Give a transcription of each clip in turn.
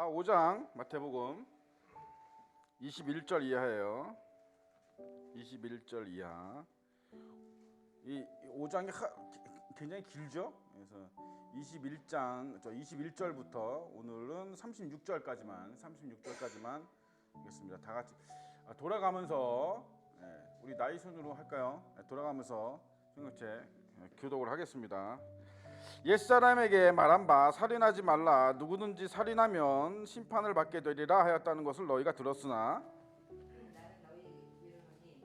5장 마태복음 21절 이하예요. 21절 이하. 이 5장이 굉장히 길죠. 그래서 21절부터 오늘은 36절까지만 하겠습니다. 다 같이 돌아가면서 우리 나이 순으로 할까요? 돌아가면서 성경책 교독을 하겠습니다. 옛사람에게 말한 바 살인하지 말라. 누구든지 살인하면 심판을 받게 되리라 하였다는 것을 너희가 들었으나 나는 너희에게 이르노니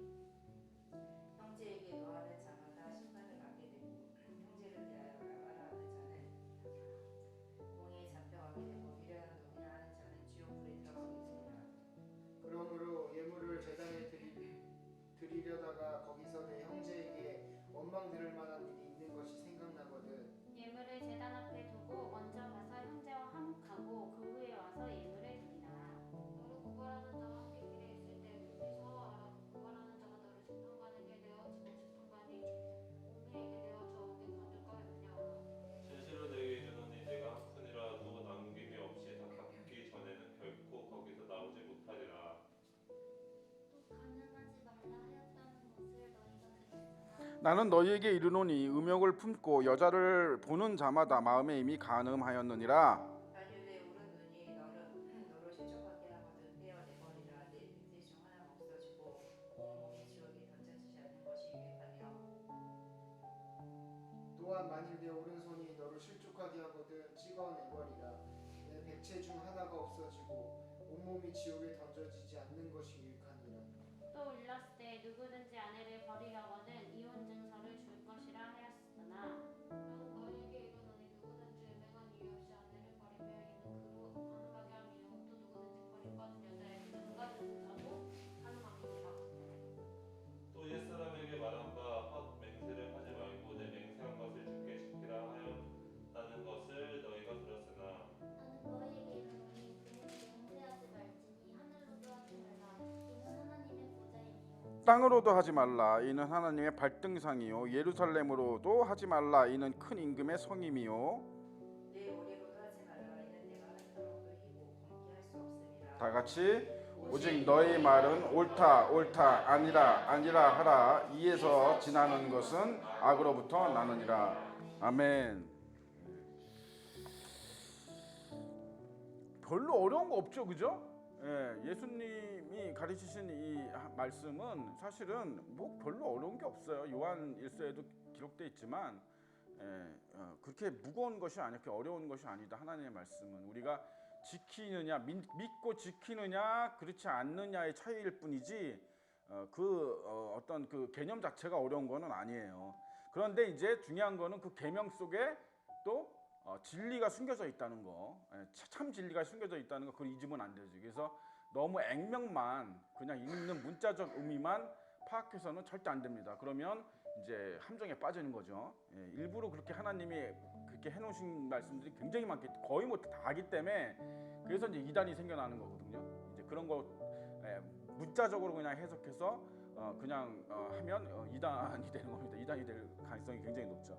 형제에게 노하는 자마다 심판을 받게 되고 형제를 대하여 나가라 하는 자는 공에 잡혀가게 되고 미련한 놈이라 하는 자는 지옥불에 들어가겠느니라. 그러므로 예물을 제단에 드리려다가 거기서 내 형제에게 원망 들을 만한 일이 있는 것이 생각나거든. 예물을 제단 앞에 두고 먼저 가서 형제와 화목하고 그 후에 와서 예물을 드리라. 너를 고발하는 자와 함께 길에 있을 때 둘이서 고발하는 자가 너를 재판관에게 내어 지고 재판관이 옥내에게 내어 저옥에 가둘까 하느냐. 진실로 내게 이르노니 내가 한 푼이라도 남김이 없이 다 갚기 전에는 결코 거기서 나오지 못하리라. 가늠하지 말라 하였다는 것을 너희가 들었으나 나는 너희에게 이르노니 음욕을 품고 여자를 보는 자마다 마음에 이미 간음하였느니라. 만일 내 오른 눈이 너로 실족하게 하거든 떼어내버리라. 내 빈대 중 하나가 없어지고 온몸이 지옥에 던져지지 않는 것이 유익하며 또한 만일 내 오른손이 너를 실족하게 하거든 찍어내버리라. 내 백체 중 하나가 없어지고 온몸이 지옥에 던져지지 않는 것이 유익하니라. 또 일렀을 때 누구든지 아내를 버리려거든 이혼 증서를 줄 것이라 하였으나 나는 너희에게 이르노니 누구든지 음행한 이유 없이 아내를 버리며 이는 그로 가늠하게 함이요 또 누구든지 버림받은 여자에게 눈가진 자도 가늠함이니라. 또 옛사람에게 말한 바 맹세를 하지 말고 내 맹세한 것을 주께 지키라 하였다는 것을 너희가 들었으나 나는 너희에게 이르노니 그에게 맹세하지 말지니 하늘로도 하지 말라. 이는 하나님의 보좌이니요 땅으로도 하지 말라. 이는 하나님의 발등상이요. 예루살렘으로도 하지 말라. 이는 큰 임금의 성임이요. 내 오리로도 하지 말라. 이는 내가 한사람도 희고 공개할 수 없음이라. 다 같이 오직 너희 말은 옳다 아니라 하라. 이에서 지나는 것은 악으로부터 나느니라. 아멘. 별로 어려운 거 없죠, 그죠? 예수님이 가르치신 이 말씀은 사실은 뭐 별로 어려운 게 없어요. 요한 1서에도 기록돼 있지만 그렇게 무거운 것이 아니야, 그렇게 어려운 것이 아니다. 하나님의 말씀은 우리가 지키느냐, 믿고 지키느냐, 그렇지 않느냐의 차이일 뿐이지 어떤 그 개념 자체가 어려운 거는 아니에요. 그런데 이제 중요한 거는 그 계명 속에 또 진리가 숨겨져 있다는 거, 참 진리가 숨겨져 있다는 거, 그걸 잊으면 안 되죠. 그래서 너무 액면만 그냥 읽는 문자적 의미만 파악해서는 절대 안 됩니다. 그러면 이제 함정에 빠지는 거죠. 일부러 그렇게 하나님이 그렇게 해놓으신 말씀들이 굉장히 많기, 거의 뭐 다기 때문에 그래서 이제 이단이 생겨나는 거거든요. 이제 그런 거 문자적으로 그냥 해석해서 그냥 하면 이단이 되는 겁니다. 이단이 될 가능성이 굉장히 높죠.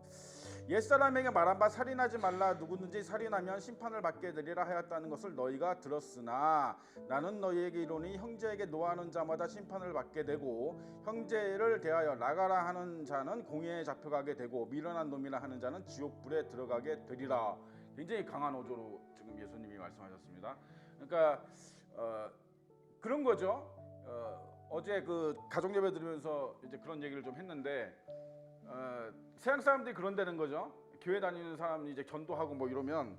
옛사람에게 말한 바 살인하지 말라. 누구든지 살인하면 심판을 받게 되리라 하였다는 것을 너희가 들었으나 나는 너희에게 이르노니 형제에게 노하는 자마다 심판을 받게 되고 형제를 대하여 나가라 하는 자는 공회에 잡혀가게 되고 미련한 놈이라 하는 자는 지옥불에 들어가게 되리라. 굉장히 강한 어조로 지금 예수님이 말씀하셨습니다. 그러니까 그런 거죠. 어제 그 가족 예배 들으면서 이제 그런 얘기를 좀 했는데 세상 사람들이 그런다는 거죠. 교회 다니는 사람이 이제 전도하고 뭐 이러면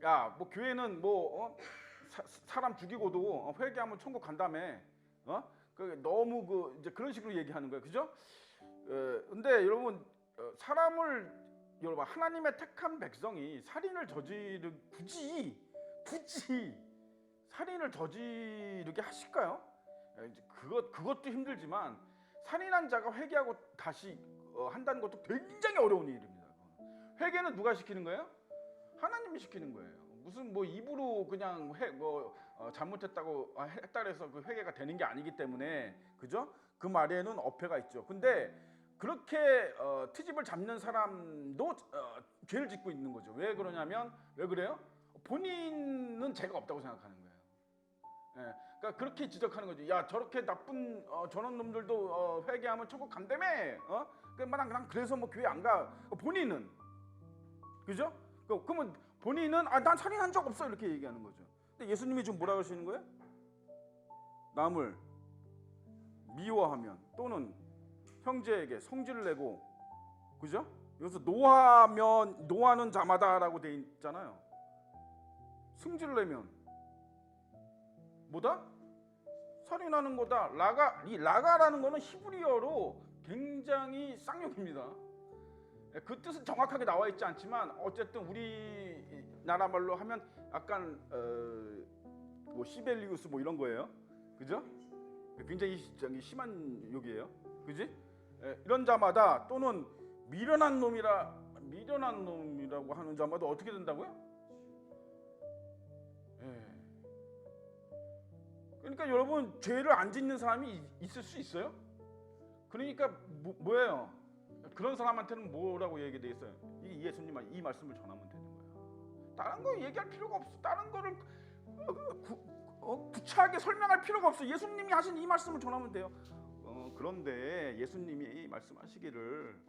야, 뭐 교회는 뭐 사람 죽이고도 회개하면 천국 간다며. 그 너무 그 이제 그런 식으로 얘기하는 거예요. 그죠? 근데 여러분 여러분 하나님의 택한 백성이 살인을 굳이 살인을 저지르게 하실까요? 그것도 힘들지만 살인한 자가 회개하고 다시 한다는 것도 굉장히 어려운 일입니다. 회개는 누가 시키는 거예요? 하나님이 시키는 거예요. 무슨 뭐 입으로 그냥 잘못했다고 했다 그래서 그 회개가 되는 게 아니기 때문에, 그죠? 그 말에는 어폐가 있죠. 근데 그렇게 트집을 잡는 사람도 죄를 짓고 있는 거죠. 왜 그러냐면, 왜 그래요? 본인 있는 죄가 없다고 생각하는 거예요. 예, 그러니까 그렇게 지적하는 거죠. 야, 저렇게 나쁜 저런 놈들도 회개하면 천국 간다며. 그냥 그래서 뭐 교회 안 가. 본인은 그죠? 그러면 본인은 난 살인한 적 없어 이렇게 얘기하는 거죠. 근데 예수님이 지금 뭐라고 하시는 거예요? 남을 미워하면 또는 형제에게 성질을 내고, 그죠? 여기서 노하는 자마다라고 돼 있잖아요. 성질을 내면 뭐다? 살인하는 거다. 이 라가라는 거는 히브리어로 굉장히 쌍욕입니다. 그 뜻은 정확하게 나와 있지 않지만 어쨌든 우리나라 말로 하면 약간 뭐 시벨리우스 뭐 이런 거예요. 그죠? 굉장히 심한 욕이에요. 그지? 이런 자마다 또는 미련한 놈이라고 하는 자마다 어떻게 된다고요? 그러니까 여러분, 죄를 안 짓는 사람이 있을 수 있어요? 그러니까 뭐예요? 그런 사람한테는 뭐라고 얘기돼 있어요? 이 예수님 이 말씀을 전하면 되는 거예요. 다른 거 얘기할 필요가 없어. 다른 거를 구차하게 설명할 필요가 없어. 예수님이 하신 이 말씀을 전하면 돼요. 그런데 예수님이 말씀하시기를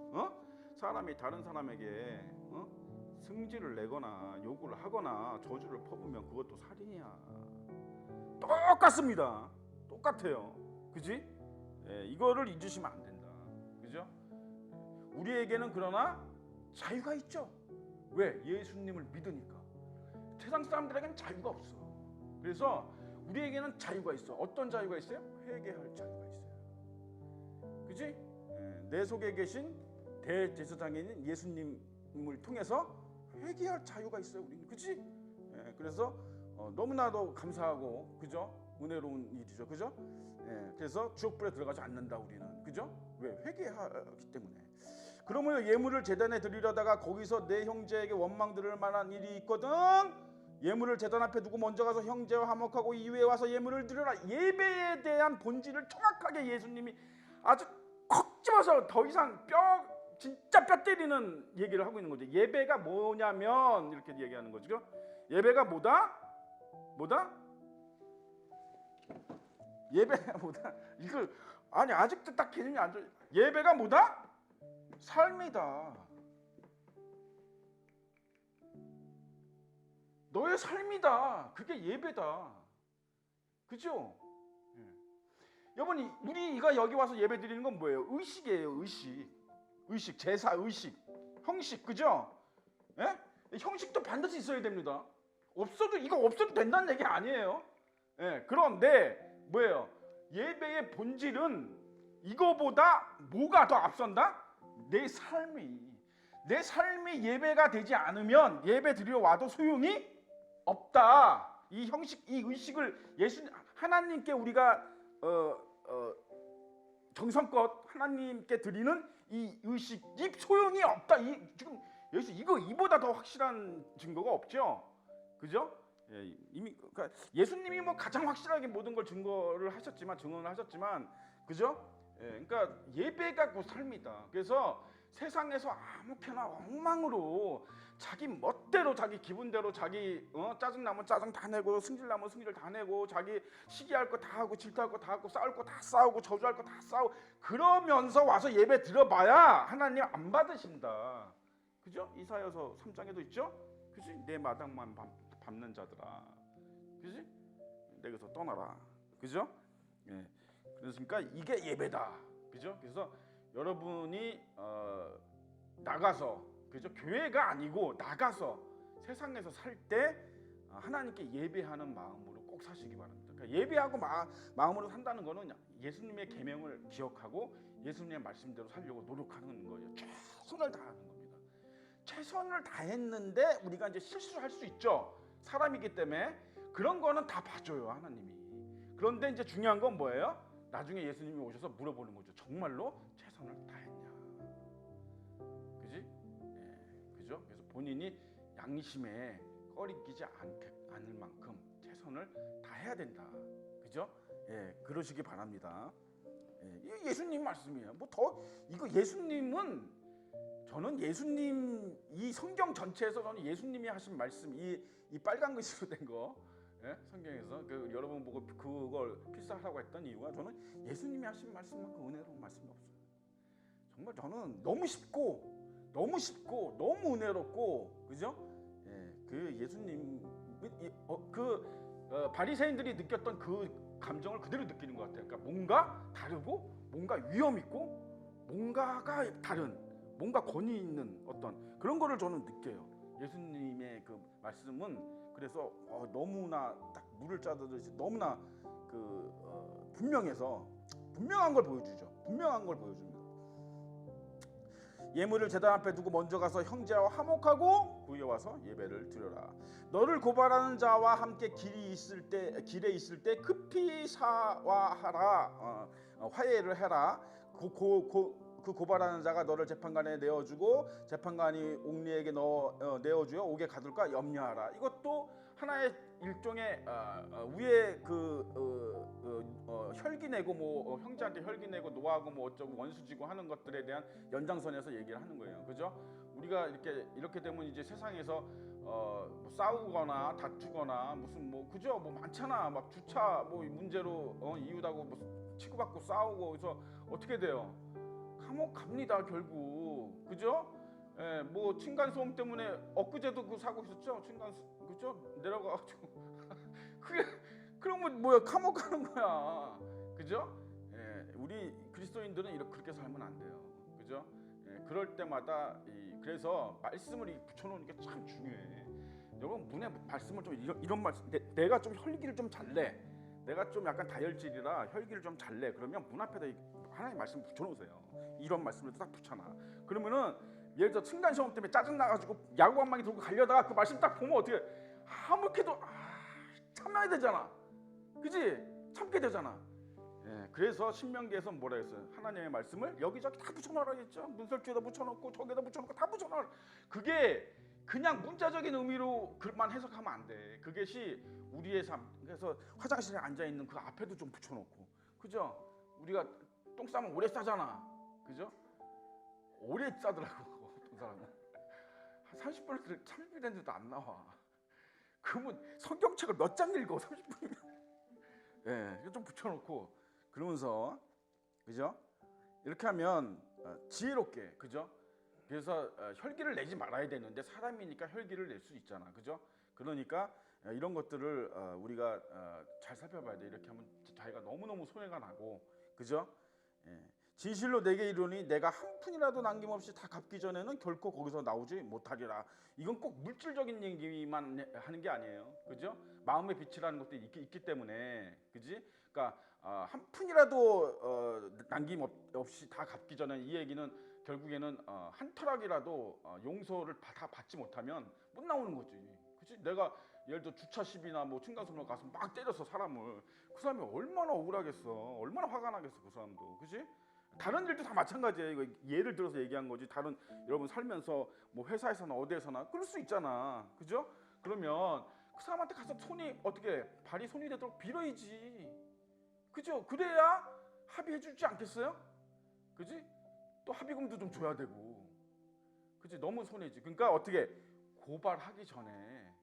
사람이 다른 사람에게 승질을 내거나 욕을 하거나 저주를 퍼부면 그것도 살인이야. 똑같습니다. 똑같아요. 그지? 이거를 잊으시면 안 된다. 그죠? 우리에게는 그러나 자유가 있죠. 왜? 예수님을 믿으니까. 세상 사람들에게는 자유가 없어. 그래서 우리에게는 자유가 있어. 어떤 자유가 있어요? 회개할 자유가 있어요. 그지? 내 속에 계신 대제사장인 예수님을 통해서 회개할 자유가 있어요. 우리는. 그지? 그래서 너무나도 감사하고, 그죠? 은혜로운 일이죠. 그죠? 그래서 지옥불에 들어가지 않는다 우리는. 그죠? 왜? 회개하기 때문에. 그러므로 예물을 제단에 드리려다가 거기서 내 형제에게 원망 들을 만한 일이 있거든. 예물을 제단 앞에 두고 먼저 가서 형제와 화목하고 이후에 와서 예물을 드려라. 예배에 대한 본질을 정확하게 예수님이 아주 콕 집어서 더 이상 진짜 뼈 때리는 얘기를 하고 있는 거죠. 예배가 뭐냐면 이렇게 얘기하는 거죠. 예배가 뭐다? 예배가 뭐다? 이걸 아직도 딱 개념이 안 좋아요. 예배가 뭐다? 삶이다. 너의 삶이다. 그게 예배다. 그죠? 여러분, 우리가 여기 와서 예배 드리는 건 뭐예요? 의식이에요. 의식, 제사, 의식, 형식, 그죠? 형식도 반드시 있어야 됩니다. 이거 없어도 된다는 얘기 아니에요. 그런데 뭐예요? 예배의 본질은 이거보다 뭐가 더 앞선다? 내 삶이 예배가 되지 않으면 예배 드리러 와도 소용이 없다. 이 형식, 이 의식을 하나님께 우리가 정성껏 하나님께 드리는 이 의식이 소용이 없다. 지금 여기서 이보다 더 확실한 증거가 없죠. 그죠? 이미 그러니까 예수님이 뭐 가장 확실하게 모든 걸 증언을 하셨지만, 그죠? 그러니까 예배가 그 삶이다. 그래서 세상에서 아무렇게나 엉망으로 자기 멋대로 자기 기분대로 자기 짜증 나면 짜증 다 내고 승질 나면 승질 다 내고 자기 시기할 거 다 하고 질투할 거 다 하고 싸울 거 다 싸우고 저주할 거 다 싸우고 그러면서 와서 예배 드려봐야 하나님 안 받으신다. 그죠? 이사야서 3장에도 있죠? 그지? 내 마당만 밟는 자들아, 그지? 내게서 떠나라. 그죠? 그러니까 이게 예배다. 그죠? 그래서 여러분이 나가서, 그죠? 교회가 아니고 나가서 세상에서 살 때 하나님께 예배하는 마음으로 꼭 사시기 바랍니다. 그러니까 예배하고 마음으로 산다는 거는 예수님의 계명을 기억하고 예수님의 말씀대로 살려고 노력하는 거예요. 최선을 다하는 겁니다. 최선을 다했는데 우리가 이제 실수할 수 있죠. 사람이기 때문에 그런 거는 다 봐줘요, 하나님이. 그런데 이제 중요한 건 뭐예요? 나중에 예수님이 오셔서 물어보는 거죠. 정말로 최선을 다했냐? 그지? 그죠? 그래서 본인이 양심에 꺼리끼지 않을 만큼 최선을 다해야 된다. 그죠? 그러시기 바랍니다. 이게 예수님 말씀이에요. 이거 예수님은 저는 예수님 이 성경 전체에서 저는 예수님이 하신 말씀 이 빨간 글씨로 된 거 성경에서 여러분 보고 그걸 필사하라고 했던 이유가 저는 예수님이 하신 말씀만큼 은혜로운 말씀이 없어요. 정말 저는 너무 쉽고 너무 은혜롭고 그죠? 그 예수님 바리새인들이 느꼈던 그 감정을 그대로 느끼는 것 같아요. 그러니까 뭔가 다르고 뭔가 위험 있고 뭔가가 다른 뭔가 권위 있는 어떤 그런 거를 저는 느껴요. 예수님의 그 말씀은 그래서 너무나 딱 물을 짜듯이 너무나 분명한 걸 보여주죠. 분명한 걸 보여줍니다. 예물을 제단 앞에 두고 먼저 가서 형제와 화목하고 후에 와서 예배를 드려라. 너를 고발하는 자와 함께 길에 있을 때 급히 사화하라. 화해를 해라. 그 고발하는 자가 너를 재판관에 내어주고 재판관이 옥리에게 내어주어 옥에 가둘까 염려하라. 이것도 하나의 일종의 위에 혈기 내고 뭐 형제한테 혈기 내고 노하고 뭐 어쩌고 원수지고 하는 것들에 대한 연장선에서 얘기를 하는 거예요. 그죠? 우리가 이렇게 되면 이제 세상에서 뭐 싸우거나 다투거나 무슨 뭐 그죠? 뭐 많잖아. 막 주차 뭐 문제로 이웃하고 뭐 치고받고 싸우고 그래서 어떻게 돼요? 감옥 갑니다 결국. 그죠? 뭐 층간 소음 때문에 엊그제도 그 사고 있었죠. 그죠? 내려가가지고 그러면 뭐야? 감옥 가는 거야. 그죠? 우리 그리스도인들은 그렇게 살면 안 돼요. 그죠? 그럴 때마다 그래서 말씀을 붙여놓는 게 참 중요해. 여러분 문에 말씀을 좀 이런 말씀 내가 좀 혈기를 좀 잘내. 내가 좀 약간 다혈질이라 혈기를 좀 잘내. 그러면 문 앞에다 하나님 말씀 붙여놓으세요. 이런 말씀을 딱 붙여놔. 그러면은 예를 들어 층간시험 때문에 짜증 나가지고 야구 한 방에 들고 가려다가 그 말씀 딱 보면 어떻게 아무렇게도 참아야 되잖아. 그지? 참게 되잖아. 그래서 신명기에서 뭐라 했어요? 하나님의 말씀을 여기저기 다 붙여놔라 했죠. 문설주에다 붙여놓고 저기다 붙여놓고 다 붙여놔라. 그게 그냥 문자적인 의미로만 해석하면 안 돼. 그것이 우리의 삶. 그래서 화장실에 앉아 있는 그 앞에도 좀 붙여놓고, 그죠? 우리가 똥 싸면 오래 싸잖아, 그죠? 오래 싸더라고 어떤 사람은 한 30분을 30분 됐는데도 안 나와. 그러면 성경책을 몇 장 읽어 30분이면. 좀 붙여놓고 그러면서, 그죠? 이렇게 하면 지혜롭게, 그죠? 그래서 혈기를 내지 말아야 되는데 사람이니까 혈기를 낼 수 있잖아, 그죠? 그러니까 이런 것들을 우리가 잘 살펴봐야 돼. 이렇게 하면 자기가 너무너무 손해가 나고, 그죠? 진실로 내게 이르노니 내가 한 푼이라도 남김없이 다 갚기 전에는 결코 거기서 나오지 못하리라. 이건 꼭 물질적인 얘기만 하는 게 아니에요, 그죠? 마음의 빛이라는 것도 있기 때문에, 그지? 그러니까 한 푼이라도 남김없이 다 갚기 전에, 이 얘기는 결국에는 한 터락이라도 용서를 다 받지 못하면 못 나오는 거지, 그지? 내가 예를 들어 주차 시비나 뭐 층간소음으로 가서 막 때려서 사람을, 그 사람이 얼마나 억울하겠어, 얼마나 화가 나겠어 그 사람도, 그지? 다른 일도 다 마찬가지예요. 이거 예를 들어서 얘기한 거지. 다른 여러분 살면서 뭐 회사에서나 어디에서나 그럴 수 있잖아, 그죠? 그러면 그 사람한테 가서 발이 손이 되도록 빌어야지, 그죠? 그래야 합의해주지 않겠어요? 그지? 또 합의금도 좀 줘야 되고, 그지? 너무 손해지. 그러니까 어떻게 고발하기 전에,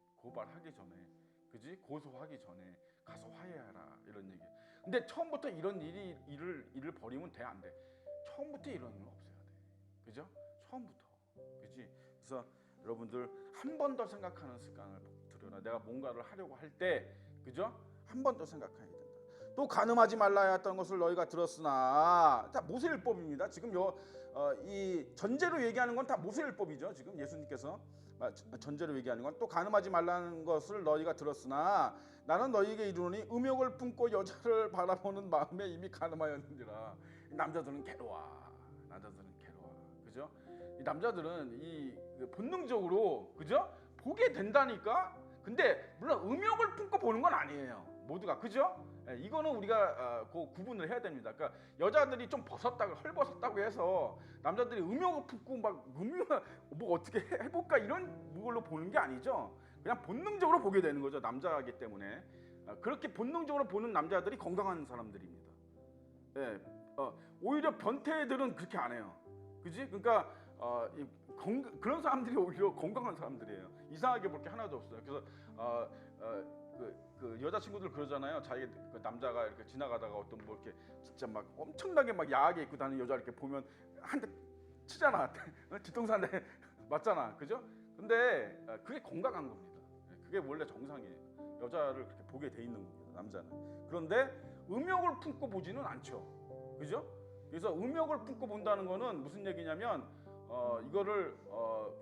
그지? 고소하기 전에 가서 화해하라, 이런 얘기. 근데 처음부터 이런 일을 벌이면 돼, 안 돼? 처음부터 이런 일은 없어야 돼, 그죠? 처음부터, 그지? 그래서 여러분들 한 번 더 생각하는 습관을 들여라. 내가 뭔가를 하려고 할 때, 그죠? 한 번 더 생각해야 된다. 또 간음하지 말라야 했던 것을 너희가 들었으나, 자, 모세율법입니다. 지금 이 전제로 얘기하는 건 다 모세율법이죠. 지금 예수님께서 전제로 얘기하는 건, 또 간음하지 말라는 것을 너희가 들었으나 나는 너희에게 이르노니 음욕을 품고 여자를 바라보는 마음에 이미 간음하였느니라. 남자들은 괴로워, 그죠? 이 남자들은 본능적으로, 그죠? 보게 된다니까. 근데 물론 음욕을 품고 보는 건 아니에요, 모두가, 그죠? 이거는 우리가 구분을 해야 됩니다. 그러니까 여자들이 좀 헐벗었다고 해서 남자들이 음욕을 품고 막 뭐 어떻게 해볼까 이런 걸로 보는 게 아니죠. 그냥 본능적으로 보게 되는 거죠, 남자이기 때문에. 그렇게 본능적으로 보는 남자들이 건강한 사람들입니다. 오히려 변태들은 그렇게 안 해요, 그지? 그러니까 그런 사람들이 오히려 건강한 사람들이에요. 이상하게 볼 게 하나도 없어요. 그래서 그 여자친구들 그러잖아요. 자기 그 남자가 이렇게 지나가다가 어떤 뭐 이렇게 진짜 막 엄청나게 막 야하게 입고 다니는 여자 이렇게 보면 한 대 치잖아. 뒷동산에 맞잖아, 그죠? 근데 그게 건강한 겁니다. 그게 원래 정상이에요. 여자를 그렇게 보게 돼 있는 겁니다, 남자는. 그런데 음욕을 품고 보지는 않죠, 그죠? 그래서 음욕을 품고 본다는 거는 무슨 얘기냐면 이거를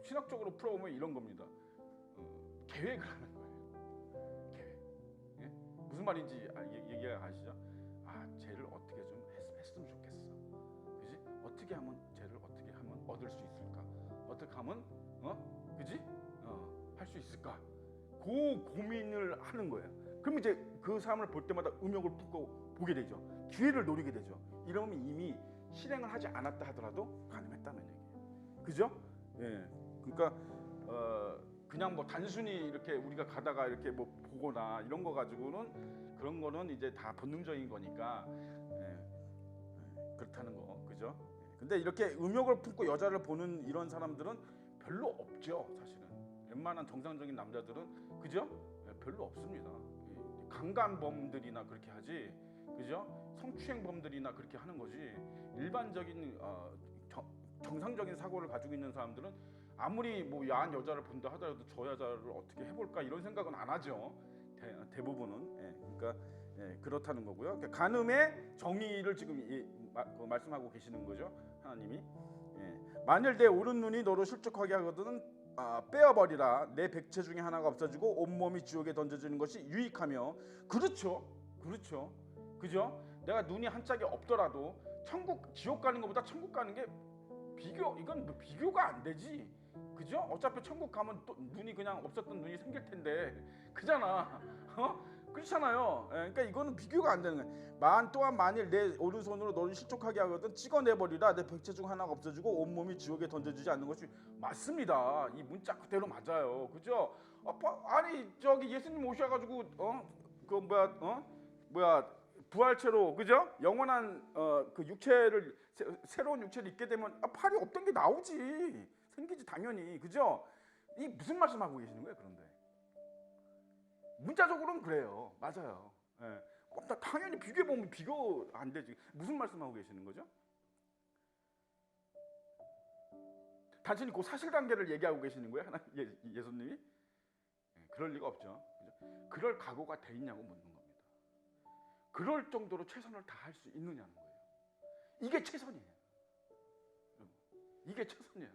신학적으로 풀어보면 이런 겁니다. 계획을 하는 거예요. 계획. 예? 무슨 말인지 얘기가 가시죠? 쟤를 어떻게 좀 했으면 좋겠어. 그지? 어떻게 하면 쟤를 어떻게 하면 얻을 수 있을까? 어떻게 하면 그지? 할 수 있을까? 그 고민을 하는 거예요. 그럼 이제 그 사람을 볼 때마다 음욕을 품고 보게 되죠. 기회를 노리게 되죠. 이러면 이미 실행을 하지 않았다 하더라도 가능했다는 얘기예요. 그죠? 예. 그러니까 그냥 뭐 단순히 이렇게 우리가 가다가 이렇게 뭐 보거나 이런 거 가지고는 그런 거는 이제 다 본능적인 거니까 그렇다는 거, 그죠? 근데 이렇게 음욕을 품고 여자를 보는 이런 사람들은 별로 없죠, 사실은. 웬만한 정상적인 남자들은, 그죠? 별로 없습니다. 강간범들이나 그렇게 하지, 그죠? 성추행범들이나 그렇게 하는 거지. 일반적인 정상적인 사고를 가지고 있는 사람들은 아무리 뭐 야한 여자를 본다 하더라도 저 여자를 어떻게 해볼까 이런 생각은 안 하죠. 대부분은. 그러니까 그렇다는 거고요. 그러니까 간음의 정의를 지금 말씀하고 계시는 거죠, 하나님이. 만일 내 오른 눈이 너로 실족하게 하거든 빼어버리라. 내 백체 중에 하나가 없어지고 온몸이 지옥에 던져지는 것이 유익하며. 그렇죠, 그죠? 내가 눈이 한 짝이 없더라도 지옥 가는 것보다 천국 가는 게 이건 뭐 비교가 안 되지, 그죠? 어차피 천국 가면 또 눈이 그냥 없었던 눈이 생길 텐데, 그잖아. 그렇잖아요. 그러니까 이거는 비교가 안 되는 거예요. 또한 만일 내 오른손으로 너를 실족하게 하거든 찍어내버리라. 내 백체 중 하나가 없어지고 온몸이 지옥에 던져지지 않는 것이 맞습니다. 이 문자 그대로 맞아요, 그죠? 아니 저기 예수님 오셔가지고 부활체로, 그죠? 영원한 그 육체를 새로운 육체를 입게 되면 팔이 없던 게 나오지, 생기지 당연히, 그죠? 이 무슨 말씀하고 계시는 거예요? 그런데 문자적으로는 그래요, 맞아요. 당연히 비교해 보면 비교 안 되지. 무슨 말씀하고 계시는 거죠? 단순히 그 사실관계를 얘기하고 계시는 거예요, 예수님이? 그럴 리가 없죠. 그죠? 그럴 각오가 돼 있냐고 묻는 겁니다. 그럴 정도로 최선을 다할 수 있느냐는 거예요. 이게 최선이에요. 이게 최선이에요.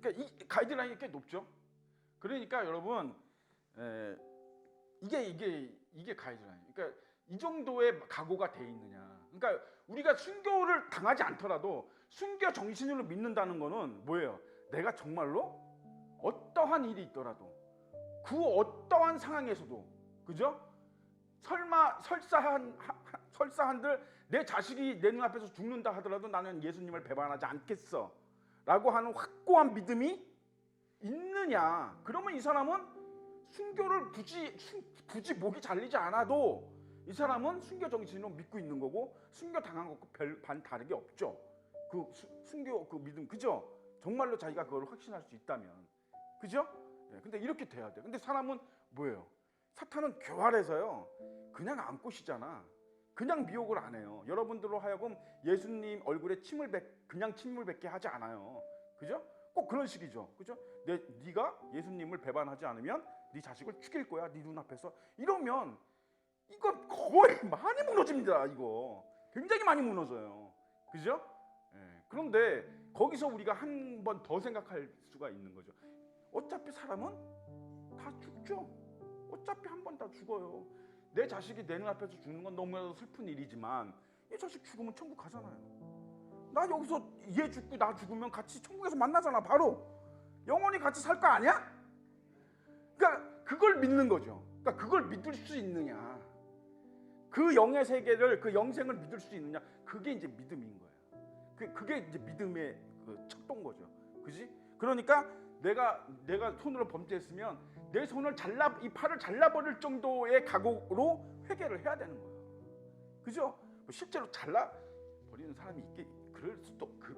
그러니까 이 가이드라인이 꽤 높죠. 그러니까 여러분, 이게 가이드라인. 그러니까 이 정도의 각오가 돼 있느냐. 그러니까 우리가 순교를 당하지 않더라도 순교 정신으로 믿는다는 거는 뭐예요? 내가 정말로 어떠한 일이 있더라도 그 어떠한 상황에서도, 그죠? 설사한들 내 자식이 내 눈앞에서 죽는다 하더라도 나는 예수님을 배반하지 않겠어 라고 하는 확고한 믿음이 있느냐. 그러면 이 사람은 순교를 굳이 목이 잘리지 않아도 이 사람은 순교 정신으로 믿고 있는 거고, 순교 당한 것과 반 다르게 없죠. 그 순교 그 믿음, 그죠? 정말로 자기가 그걸 확신할 수 있다면, 그죠? 근데 이렇게 돼야 돼. 근데 사람은 뭐예요? 사탄은 교활해서요, 그냥 안 꼬시잖아. 그냥 미혹을 안 해요. 여러분들로 하여금 예수님 얼굴에 그냥 침을 뱉게 하지 않아요. 그죠? 꼭 그런 식이죠. 그죠? 네가 예수님을 배반하지 않으면 네 자식을 죽일 거야, 네 눈앞에서. 이러면 이거 거의 많이 무너집니다. 이거 굉장히 많이 무너져요. 그죠? 그런데 거기서 우리가 한 번 더 생각할 수가 있는 거죠. 어차피 사람은 다 죽죠. 어차피 한 번 다 죽어요. 내 자식이 내 눈앞에서 죽는 건 너무나도 슬픈 일이지만 이 자식 죽으면 천국 가잖아요. 나 여기서 얘 죽고 나 죽으면 같이 천국에서 만나잖아. 바로 영원히 같이 살 거 아니야? 그러니까 그걸 믿는 거죠. 그러니까 그걸 믿을 수 있느냐, 그 영의 세계를, 그 영생을 믿을 수 있느냐, 그게 이제 믿음인 거예요. 그게 이제 믿음의 그 척도인 거죠. 그지? 그러니까 내가 손으로 범죄했으면 내 손을 이 팔을 잘라버릴 정도의 각오로 회개를 해야 되는 거예요. 그죠? 실제로 잘라버리는 사람이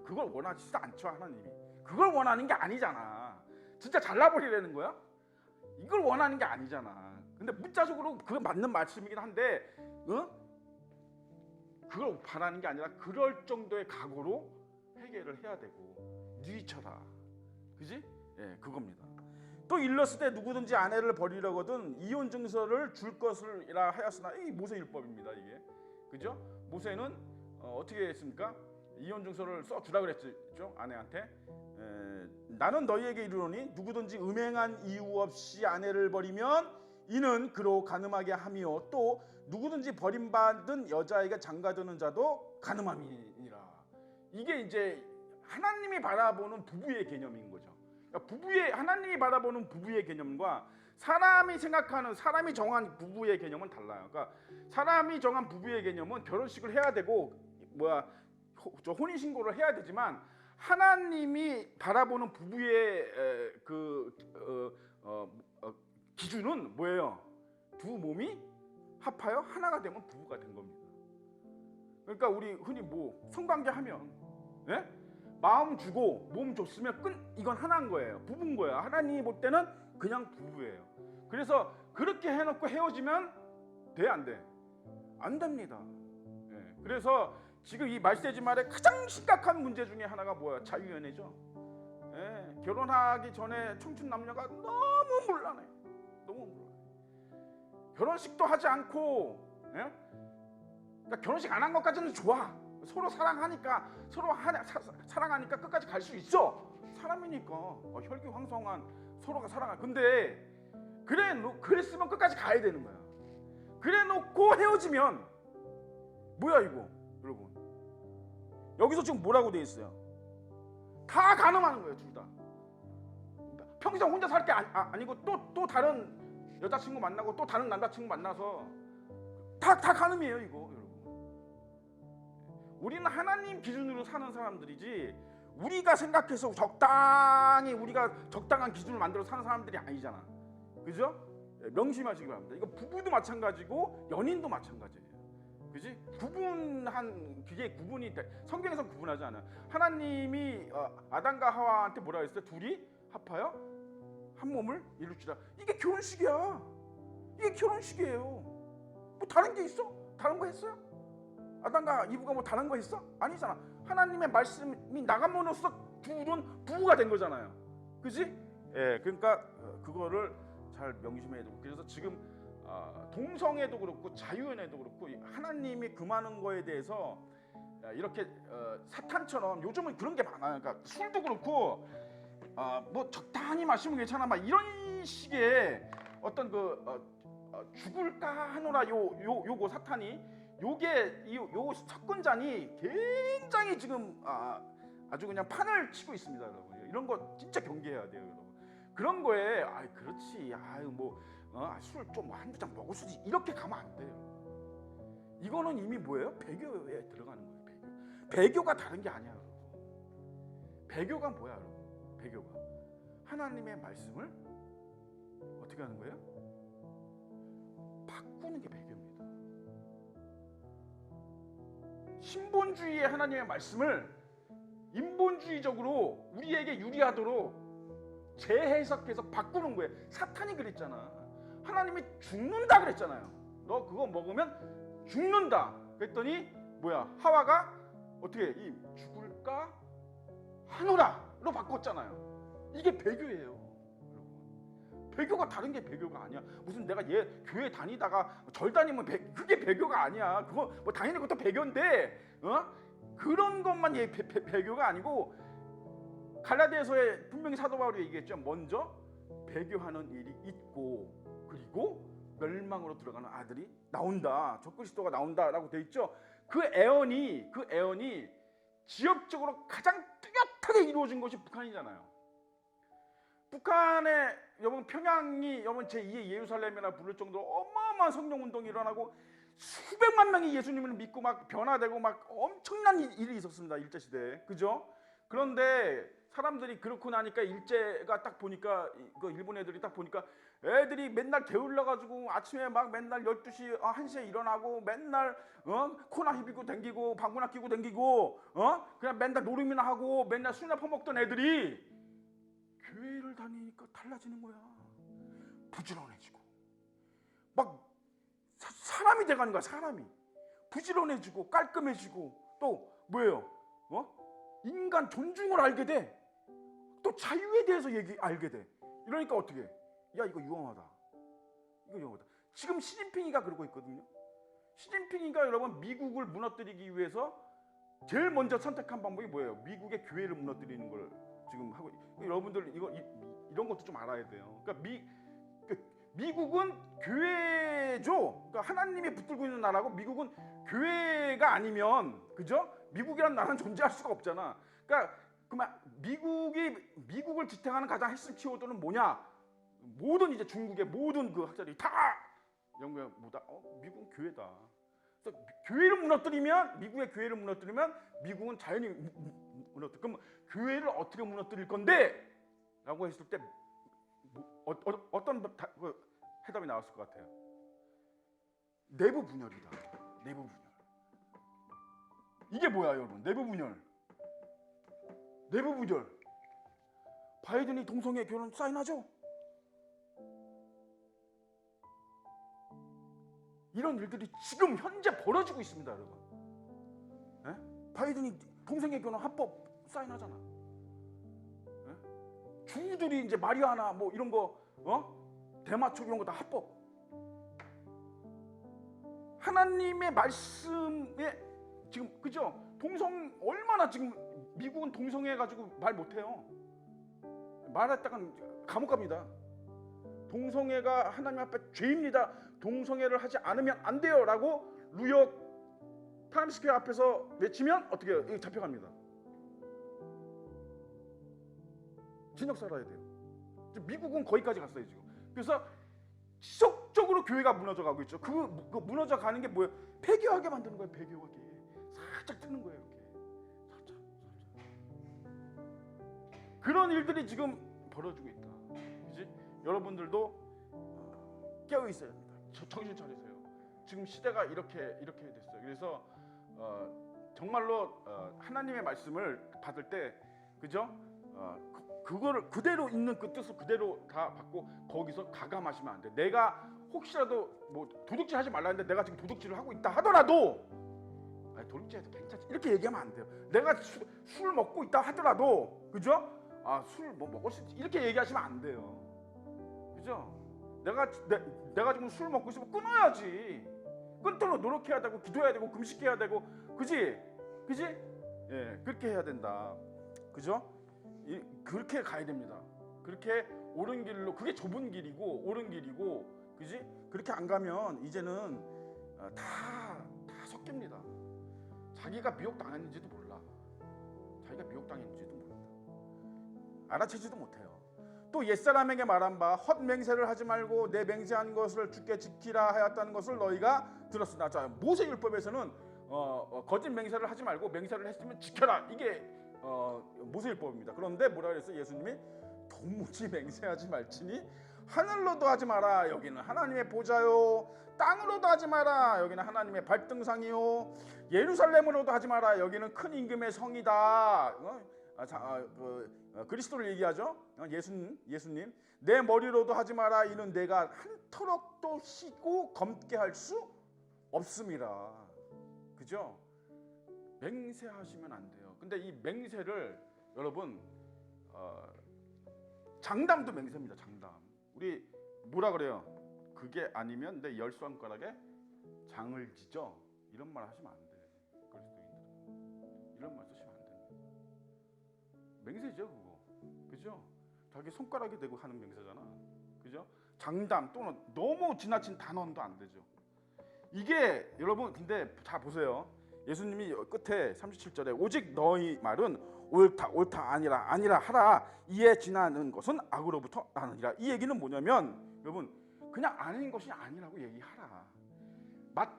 그걸 원하지도 않죠 하나님이. 그걸 원하는 게 아니잖아. 진짜 잘나버리라는 거야? 이걸 원하는 게 아니잖아. 근데 문자적으로 그거 맞는 말씀이긴 한데, 그걸 바라는 게 아니라 그럴 정도의 각오로 회개를 해야 되고 뉘쳐라, 그지? 예, 그겁니다. 또 일렀을 때 누구든지 아내를 버리려거든 이혼 증서를 줄 것이라 하였으나, 이 모세 율법입니다 이게, 그죠? 모세는 어떻게 했습니까? 이혼 증서를 써주라 그랬죠 아내한테. 나는 너희에게 이르노니 누구든지 음행한 이유 없이 아내를 버리면 이는 그로 간음하게 함이요 또 누구든지 버림받은 여자에게 장가드는 자도 간음함이니라. 이게 이제 하나님이 바라보는 부부의 개념인 거죠. 그러니까 하나님이 바라보는 부부의 개념과 사람이 생각하는, 사람이 정한 부부의 개념은 달라요. 그러니까 사람이 정한 부부의 개념은 결혼식을 해야 되고 혼인 신고를 해야 되지만, 하나님이 바라보는 부부의 기준은 뭐예요? 두 몸이 합하여 하나가 되면 부부가 된 겁니다. 그러니까 우리 흔히 성관계 하면, 예? 마음 주고 몸 줬으면 이건 하나인 거예요. 부부인 거예요. 하나님이 볼 때는 그냥 부부예요. 그래서 그렇게 해놓고 헤어지면 돼, 안 돼? 안 됩니다. 예. 그래서 지금 이 말세지 말의 가장 심각한 문제 중에 하나가 뭐야? 자유연애죠. 예. 결혼하기 전에 청춘 남녀가 너무 물란해요. 너무 물란해요. 결혼식도 하지 않고, 예? 그러니까 결혼식 안 한 것까지는 좋아. 서로 사랑하니까, 사랑하니까 끝까지 갈 수 있어. 사람이니까 혈기왕성한 서로가 사랑하. 근데 그랬으면 끝까지 가야 되는 거야. 그래놓고 헤어지면 뭐야 이거, 여러분? 여기서 지금 뭐라고 돼 있어요? 다 간음하는 거예요, 둘 다. 평생 혼자 살 게 아니고 또 다른 여자친구 만나고 또 다른 남자친구 만나서 다 간음이에요, 이거, 여러분. 우리는 하나님 기준으로 사는 사람들이지, 우리가 생각해서 우리가 적당한 기준을 만들어 사는 사람들이 아니잖아. 그죠? 명심하시기 바랍니다. 이거 부부도 마찬가지고 연인도 마찬가지예요. 그지? 그게 구분이 돼. 성경에서 구분하지 않아요. 하나님이 아담과 하와한테 뭐라 했어요? 둘이 합하여 한 몸을 이룰지라. 이게 결혼식이야. 이게 결혼식이에요. 뭐 다른 게 있어? 다른 거 했어요? 아담과 이브가 뭐 다른 거 했어? 아니잖아. 하나님의 말씀이 나감으로써 둘은 부부가 된 거잖아요. 그지? 예, 그러니까 그거를 잘 명심해야 되고, 그래서 지금 동성애도 그렇고 자유연애도 그렇고 하나님이 금하는 거에 대해서 이렇게 사탄처럼 요즘은 그런 게 많아요. 그러니까 술도 그렇고 뭐 적당히 마시면 괜찮아, 막 이런 식의 어떤 죽을까 하노라 요거 사탄이 요 석근잔이 굉장히 지금 아주 그냥 판을 치고 있습니다, 여러분. 이런 거 진짜 경계해야 돼요, 여러분. 그런 거에 그렇지, 술 좀 한두 잔 먹을 수지, 이렇게 가면 안 돼요. 이거는 이미 뭐예요? 배교에 들어가는 거예요. 배교가 다른 게 아니야, 여러분. 배교가 뭐야, 여러분? 배교가 하나님의 말씀을 어떻게 하는 거예요? 바꾸는 게 배교입니다. 신본주의의 하나님의 말씀을 인본주의적으로 우리에게 유리하도록 재해석해서 바꾸는 거예요. 사탄이 그랬잖아. 하나님이 죽는다 그랬잖아요. 너 그거 먹으면 죽는다 그랬더니 뭐야? 하와가 어떻게 죽을까 하노라로 바꿨잖아요. 이게 배교예요. 배교가 다른 게 배교가 아니야. 무슨 내가 교회 다니다가 절 다니면 그게 배교가 아니야. 그거 뭐 당연히 그것도 배교인데, 그런 것만 배교가 아니고, 갈라디아서에 분명히 사도 바울이 얘기했죠. 먼저 배교하는 일이 있고, 그리고 멸망으로 들어가는 아들이 나온다. 적그리스도가 나온다라고 돼 있죠. 그 애언이 지역적으로 가장 뚜렷하게 이루어진 것이 북한이잖아요. 북한의 여러분 평양이 여러분 제2의 예루살렘이라 부를 정도로 어마어마한 성령운동이 일어나고 수백만 명이 예수님을 믿고 막 변화되고 막 엄청난 일이 있었습니다. 일제시대에. 그죠? 그런데 사람들이 그렇고 나니까 일제가 딱 보니까 그 일본 애들이 딱 보니까 애들이 맨날 게을러가지고 아침에 막 맨날 12시, 1시에 일어나고 맨날 코나 휘비고 댕기고 방구나 끼고 댕기고 그냥 맨날 노름이나 하고 맨날 술이나 퍼먹던 애들이 교회를 다니니까 달라지는 거야. 부지런해지고 막 사람이 돼가는 거야. 사람이 부지런해지고 깔끔해지고 또 뭐예요? 인간 존중을 알게 돼. 또 자유에 대해서 알게 돼. 이러니까 어떻게 해? 야, 이거 위험하다. 이거 위험하다. 지금 시진핑이가 그러고 있거든요. 시진핑이가 여러분 미국을 무너뜨리기 위해서 제일 먼저 선택한 방법이 뭐예요? 미국의 교회를 무너뜨리는 걸 지금 하고. 여러분들 이런 것도 좀 알아야 돼요. 그러니까 미국은 교회죠. 그러니까 하나님이 붙들고 있는 나라고 미국은 교회가 아니면, 그죠? 미국이라는 나라는 존재할 수가 없잖아. 그러니까 그만 미국을 지탱하는 가장 핵심 키워드는 뭐냐? 모든 이제 중국의 모든 그 학자들이 다 영국의 뭐다? 미국은 교회다. 그래서 교회를 무너뜨리면, 미국의 교회를 무너뜨리면 미국은 자연히 무너뜨려. 그럼 교회를 어떻게 무너뜨릴 건데? 라고 했을 때 어떤 해답이 나왔을 것 같아요? 내부 분열이다. 내부 분열. 이게 뭐야, 여러분? 내부 분열. 내부 분열. 바이든이 동성애 결혼 사인하죠? 이런 일들이 지금 현재 벌어지고 있습니다, 여러분. 에? 바이든이 동성애 결혼 합법 사인하잖아. 에? 주들이 이제 마리아나 뭐 이런 거, 대마초 이런 거 다 합법. 하나님의 말씀에 지금, 그죠? 얼마나 지금 미국은 동성애 가지고 말 못해요. 말했다간 감옥 갑니다. 동성애가 하나님 앞에 죄입니다. 동성애를 하지 않으면 안 돼요 라고 뉴욕 타임스퀘어 앞에서 외치면 어떻게 해요? 이거 잡혀갑니다. 진역 살아야 돼요. 미국은 거기까지 갔어요 지금. 그래서 지속적으로 교회가 무너져가고 있죠. 그 무너져가는 게 뭐예요? 폐교하게 만드는 거예요. 폐교하게. 살짝 트는 거예요. 이렇게. 살짝. 그런 일들이 지금 벌어지고 있다. 그지? 여러분들도 깨어 있어야 합니다. 정신 차리세요. 지금 시대가 이렇게 됐어요. 그래서 정말로 하나님의 말씀을 받을 때, 그죠? 그거를 그대로 있는 그 뜻을 그대로 다 받고 거기서 가감하시면 안 돼. 내가 혹시라도 뭐 도둑질 하지 말라는데 내가 지금 도둑질을 하고 있다 하더라도, 아니, 도둑질해도 괜찮지, 이렇게 얘기하면 안 돼요. 내가 술 먹고 있다 하더라도, 그죠? 술 뭐 먹을 수 있지, 이렇게 얘기하시면 안 돼요. 그죠? 내가 지금 술 먹고 있으면 끊어야지. 끊도록 노력해야 되고 기도해야 되고 금식해야 되고, 그지? 예, 그렇게 해야 된다. 그죠? 그렇게 가야 됩니다. 그렇게 옳은 길로, 그게 좁은 길이고 옳은 길이고, 그지? 그렇게 안 가면 이제는 다 섞입니다. 자기가 미혹당했는지도 몰라. 자기가 미혹당했는지도 몰라. 알아채지도 못해요. 또 옛사람에게 말한 바 헛맹세를 하지 말고 내 맹세한 것을 주께 지키라 하였다는 것을 너희가 들었으나. 자, 모세율법에서는 거짓 맹세를 하지 말고 맹세를 했으면 지켜라, 이게 모세율법입니다. 그런데 뭐라 그랬어요? 예수님이 도무지 맹세하지 말지니 하늘로도 하지 마라, 여기는 하나님의 보좌요. 땅으로도 하지 마라, 여기는 하나님의 발등상이요. 예루살렘으로도 하지 마라, 여기는 큰 임금의 성이다. 그리스도를 얘기하죠. 예수님. 내 머리로도 하지 마라, 이는 내가 한터럭도 희고 검게 할 수 없음이라. 그죠? 맹세하시면 안 돼요. 근데 이 맹세를 여러분, 장담도 맹세입니다. 장담. 우리 뭐라 그래요? 그게 아니면 내 열 손가락에 장을 지죠. 이런 말 하시면 안 돼. 그리스도인들은 이런 말 쓰시면 안 됩니다. 맹세죠, 그거. 그죠? 자기 손가락이 대고 하는 맹세잖아. 그죠? 장담 또는 너무 지나친 단언도 안 되죠. 이게 여러분, 근데 자 보세요. 예수님이 끝에 37절에 오직 너희 말은 옳다 아니라 하라, 이에 지나는 것은 악으로부터 나느니라. 이 얘기는 뭐냐면, 여러분, 그냥 아닌 것이 아니라고 얘기하라.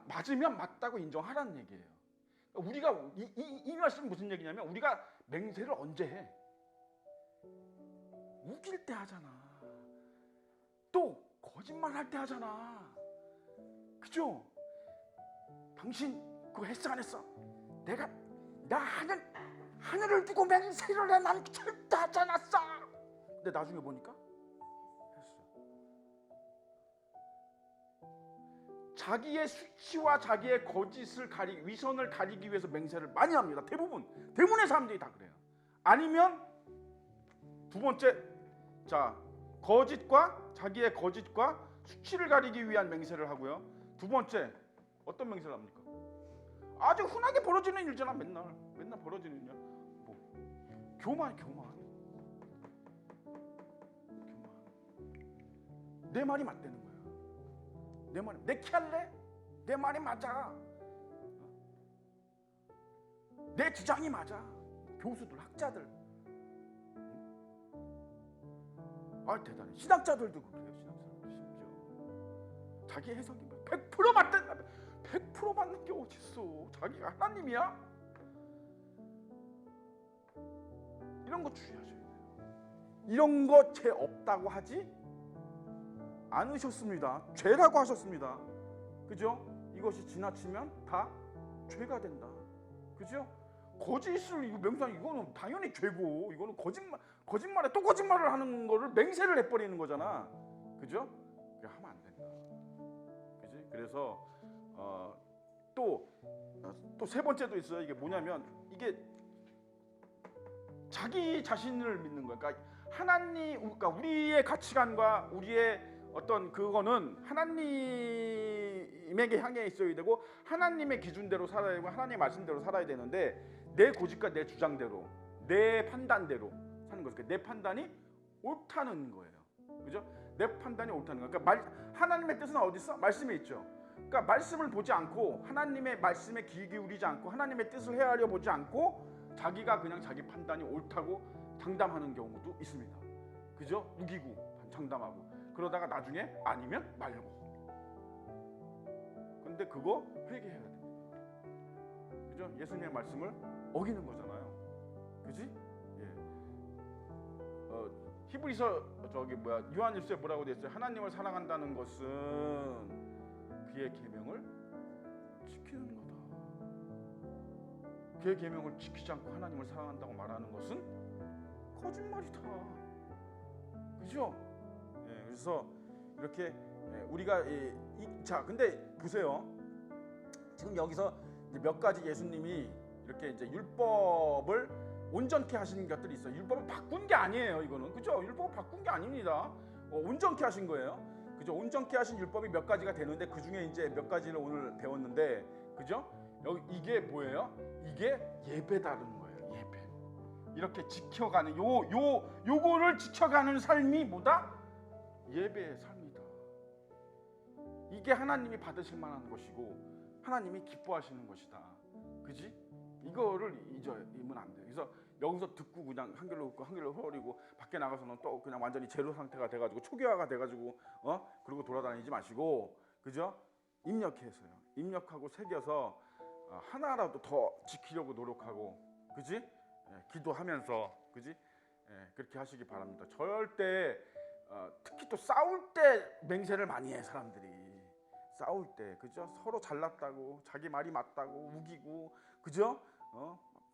맞으면 맞다고 인정하라는 얘기예요. 우리가 이 말씀은 무슨 얘기냐면, 우리가 맹세를 언제 해? 우길 때 하잖아. 또 거짓말 할 때 하잖아. 그죠? 당신 그거 했어 안 했어? 나 하늘을 두고 맹세를 해. 난 절대 하지 않았어. 근데 나중에 보니까 했어. 자기의 수치와 자기의 거짓을 위선을 가리기 위해서 맹세를 많이 합니다. 대부분의 사람들이 다 그래요. 아니면 두 번째, 자, 자기의 거짓과 수치를 가리기 위한 맹세를 하고요. 두 번째, 어떤 맹세를 합니까? 아주 흔하게 벌어지는 일잖아. 맨날 벌어지는 일이야. 뭐 교만. 내 말이 맞다는 거야. 내키 할래? 내 말이 맞아. 내 주장이 맞아. 교수들, 학자들. 아, 대단해. 신학자들도 그래요. 신학자들 심지어 자기 해석이 100% 맞다. 100% 맞는 게 어딨어. 자기가 하나님이야? 이런 거 주의하셔야 돼요. 이런 거 죄 없다고 하지 않으셨습니다. 죄라고 하셨습니다. 그죠? 이것이 지나치면 다 죄가 된다. 그죠? 거짓을 맹세하는 이거는 당연히 죄고, 이거는 거짓말에 또 거짓말을 하는 거를 맹세를 해버리는 거잖아. 그죠? 그게 하면 안 된다. 그지? 그래서 또 세 번째도 있어요. 이게 뭐냐면, 이게 자기 자신을 믿는 거야. 그러니까 우리의 가치관과 우리의 어떤 그거는 하나님에게 향해 있어야 되고, 하나님의 기준대로 살아야 되고, 하나님의 말씀대로 살아야 되는데, 내 고집과 내 주장대로, 내 판단대로 사는 거죠. 내 판단이 옳다는 거예요. 그죠? 내 판단이 옳다는 거예요. 그러니까 하나님의 뜻은 어디 있어? 말씀에 있죠. 그러니까 말씀을 보지 않고, 하나님의 말씀에 귀 기울이지 않고, 하나님의 뜻을 헤아려 보지 않고, 자기가 그냥 자기 판단이 옳다고 장담하는 경우도 있습니다. 그죠? 우기고 장담하고, 그러다가 나중에 아니면 말고. 근데 그거 회개해야 됩니다. 그죠? 예수님의 말씀을 어기는 거잖아요. 그지? 예. 히브리서 요한일서에 뭐라고 돼 있어요? 하나님을 사랑한다는 것은 그의 계명을 지키는 거다. 그의 계명을 지키지 않고 하나님을 사랑한다고 말하는 것은 거짓말이다. 그죠? 예, 그래서 이렇게 우리가 자, 근데 보세요. 지금 여기서 이제 몇 가지 예수님이 이렇게 이제 율법을 온전케 하신 것들이 있어요. 율법을 바꾼 게 아니에요, 이거는. 그죠? 율법을 바꾼 게 아닙니다. 온전케 하신 거예요. 그죠? 온전케 하신 율법이 몇 가지가 되는데, 그 중에 이제 몇 가지를 오늘 배웠는데, 그죠? 이게 뭐예요? 이게 예배다는 거예요. 예배. 이렇게 지켜가는 요거를 지켜가는 삶이 뭐다? 예배의 삶이다. 이게 하나님이 받으실 만한 것이고 하나님이 기뻐하시는 것이다. 그지? 이거를 잊으면 안 돼. 그래서 여기서 듣고 그냥 한결로 웃고 한결로 흐리고, 밖에 나가서는 또 그냥 완전히 제로 상태가 돼가지고 초기화가 돼가지고 그러고 돌아다니지 마시고, 그죠? 입력해서요. 입력하고 새겨서 하나라도 더 지키려고 노력하고, 그지? 예, 기도하면서, 그지? 예, 그렇게 하시기 바랍니다. 절대 특히 또 싸울 때 맹세를 많이 해, 사람들이. 싸울 때, 그죠? 서로 잘났다고, 자기 말이 맞다고 우기고, 그죠?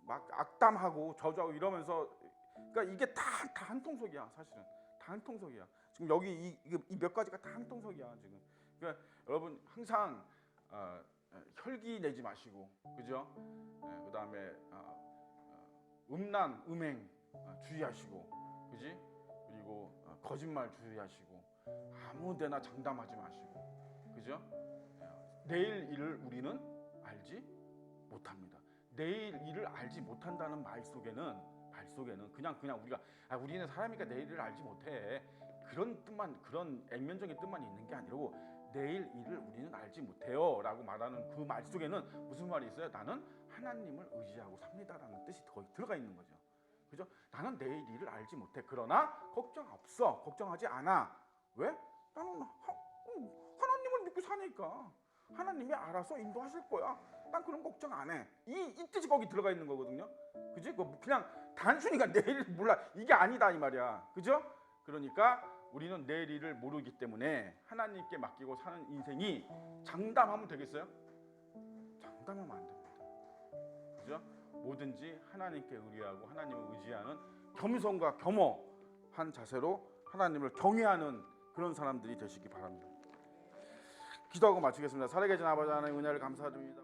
막 악담하고 저주하고 이러면서, 그러니까 이게 다 한통속이야. 사실은 다 한통속이야. 지금 여기 이 몇 가지가 다 한통속이야 지금. 그러니까 여러분 항상 혈기 내지 마시고, 그죠? 그 다음에 음란, 음행 주의하시고, 그지? 그리고 거짓말 주의하시고, 아무데나 장담하지 마시고, 그죠? 내일 일을 우리는 알지 못합니다. 내일 일을 알지 못한다는 말 속에는 그냥 우리가 우리는 사람이니까 내일 일을 알지 못해, 그런 뜻만, 그런 액면적인 뜻만 있는 게 아니고, 내일 일을 우리는 알지 못해요 라고 말하는 그 말 속에는 무슨 말이 있어요? 나는 하나님을 의지하고 삽니다라는 뜻이 거기 들어가 있는 거죠. 그죠? 나는 내일 일을 알지 못해. 그러나 걱정 없어. 걱정하지 않아. 왜? 나는 하나님을 믿고 사니까 하나님이 알아서 인도하실 거야. 난 그런 걱정 안 해. 이 뜻이 거기 들어가 있는 거거든요. 그지? 그냥 단순히 내일 몰라, 이게 아니다 이 말이야. 그죠? 그러니까 우리는 내일을 모르기 때문에 하나님께 맡기고 사는 인생이 장담하면 되겠어요? 장담하면 안 됩니다. 그죠? 뭐든지 하나님께 의뢰하고 하나님을 의지하는 겸손과 겸허한 자세로 하나님을 경외하는 그런 사람들이 되시기 바랍니다. 기도하고 마치겠습니다. 살아계신 아버지 하나님 은혜를 감사드립니다.